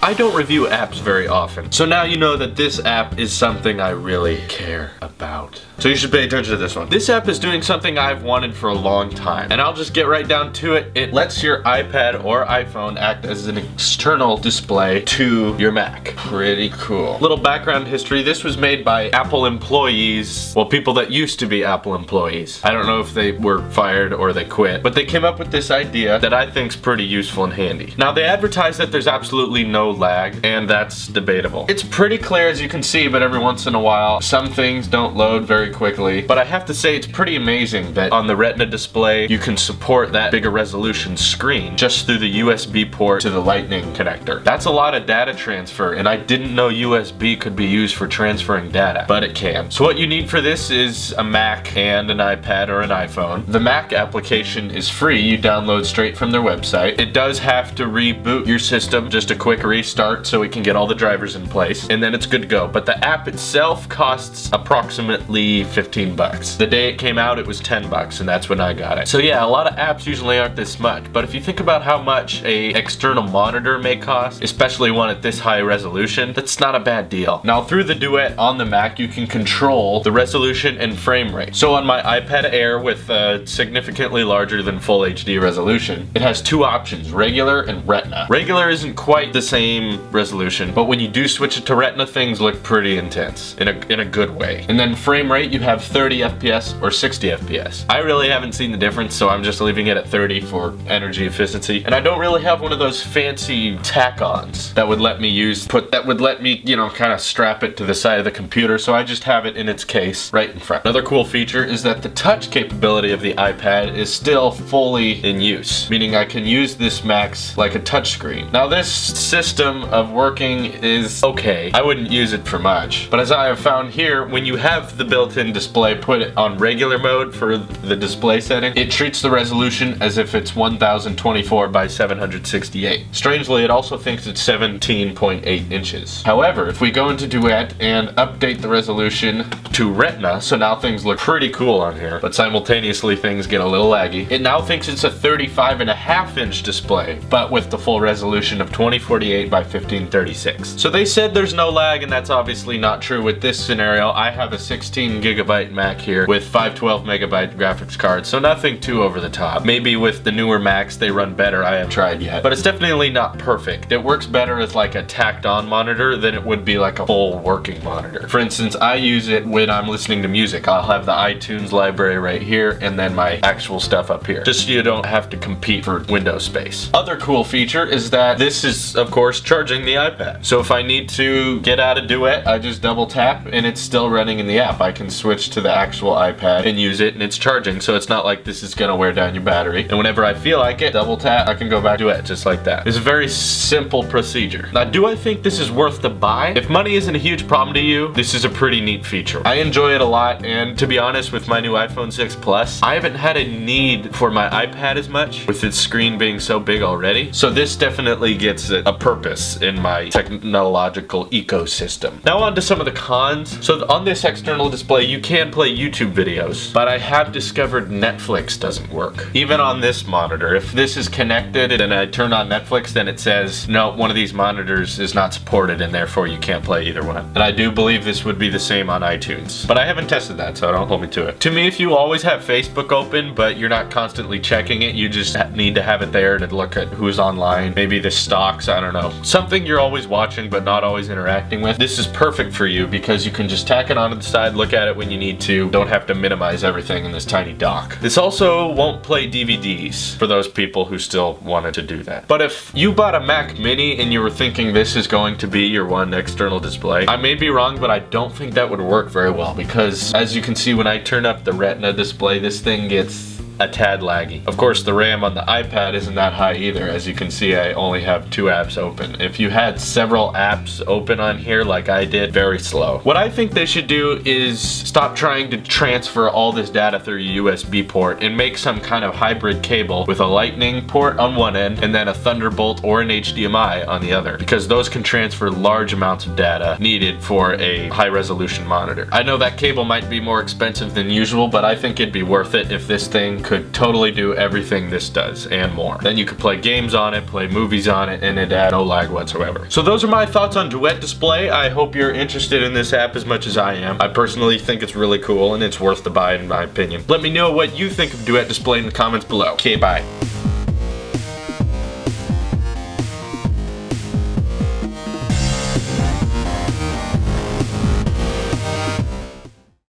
I don't review apps very often, so now you know that this app is something I really care about. So you should pay attention to this one. This app is doing something I've wanted for a long time, and I'll just get right down to it. It lets your iPad or iPhone act as an external display to your Mac. Pretty cool. Little background history, this was made by Apple employees, well, people that used to be Apple employees. I don't know if they were fired or they quit, but they came up with this idea that I think's pretty useful and handy. Now, they advertise that there's absolutely no lag, and that's debatable. It's pretty clear as you can see, but every once in a while, some things don't load very quickly. But I have to say it's pretty amazing that on the Retina display, you can support that bigger resolution screen just through the USB port to the Lightning connector. That's a lot of data transfer, and I didn't know USB could be used for transferring data, but it can. So what you need for this is a Mac and an iPad or an iPhone. The Mac application is free. You download straight from their website. It does have to reboot your system, just a quick restart so we can get all the drivers in place, and then it's good to go. But the app itself costs approximately 15 bucks. The day it came out, it was 10 bucks, and that's when I got it. So yeah, a lot of apps usually aren't this much, but if you think about how much a external monitor may cost, especially one at this high resolution, that's not a bad deal. Now, through the Duet on the Mac, you can control the resolution and frame rate. So on my iPad Air with significantly larger than full HD resolution, it has two options, regular and Retina. Regular isn't quite the same resolution, but when you do switch it to Retina, things look pretty intense in a good way. And then frame rate, you have 30 FPS or 60 FPS. I really haven't seen the difference, so I'm just leaving it at 30 for energy efficiency. And I don't really have one of those fancy tack-ons that would let me you know, kind of strap it to the side of the computer, so I just have it in its case right in front. Another cool feature is that the touch capability of the iPad is still fully in use, meaning I can use this Mac like a touchscreen. Now, this system of working is okay. I wouldn't use it for much, but as I have found here, when you have the built-in display, put it on regular mode for the display setting, it treats the resolution as if it's 1024 by 768. Strangely, it also thinks it's 17.8 inches. However, if we go into Duet and update the resolution to Retina, so now things look pretty cool on here, but simultaneously things get a little laggy. It now thinks it's a 35.5-inch display, but with the full resolution of 2048 by 1536. So they said there's no lag, and that's obviously not true with this scenario. I have a 16 gigabyte Mac here with 512 megabyte graphics card, so nothing too over the top. Maybe with the newer Macs they run better, I haven't tried yet. But it's definitely not perfect. It works better as like a tacked on monitor than it would be like a full working monitor. For instance, I use it when I'm listening to music. I'll have the iTunes library right here and then my actual stuff up here, just so you don't have to compete for window space. Other cool feature is that this is, of course, charging the iPad. So if I need to get out of Duet, I just double tap and it's still running in the app. I can switch to the actual iPad and use it, and it's charging, so it's not like this is gonna wear down your battery. And whenever I feel like it, double tap, I can go back to Duet just like that. It's a very simple procedure. Now, do I think this is worth the buy? If money isn't a huge problem to you, this is a pretty neat feature. I enjoy it a lot, and to be honest, with my new iPhone 6 Plus, I haven't had a need for my iPad as much, with its screen being so big already. So this definitely gets a purpose in my technological ecosystem. Now on to some of the cons. So on this external display, you can play YouTube videos, but I have discovered Netflix doesn't work. Even on this monitor, if this is connected and I turn on Netflix, then it says, no, one of these monitors is not supported and therefore you can't play either one. And I do believe this would be the same on iTunes, but I haven't tested that, so don't hold me to it. To me, if you always have Facebook open, but you're not constantly checking it, you just need to have it there to look at who's online, maybe the stocks, I don't know. Something you're always watching but not always interacting with. This is perfect for you because you can just tack it onto the side, look at it when you need to, don't have to minimize everything in this tiny dock. This also won't play DVDs for those people who still wanted to do that. But if you bought a Mac Mini and you were thinking this is going to be your one external display, I may be wrong, but I don't think that would work very well, because as you can see, when I turn up the Retina display, this thing gets a tad laggy. Of course, the RAM on the iPad isn't that high either. As you can see, I only have 2 apps open. If you had several apps open on here like I did, very slow. What I think they should do is stop trying to transfer all this data through a USB port and make some kind of hybrid cable with a Lightning port on one end and then a Thunderbolt or an HDMI on the other, because those can transfer large amounts of data needed for a high resolution monitor. I know that cable might be more expensive than usual, but I think it'd be worth it if this thing could totally do everything this does and more. Then you could play games on it, play movies on it, and it had no lag whatsoever. So those are my thoughts on Duet Display. I hope you're interested in this app as much as I am. I personally think it's really cool and it's worth the buy in my opinion. Let me know what you think of Duet Display in the comments below. Okay, bye.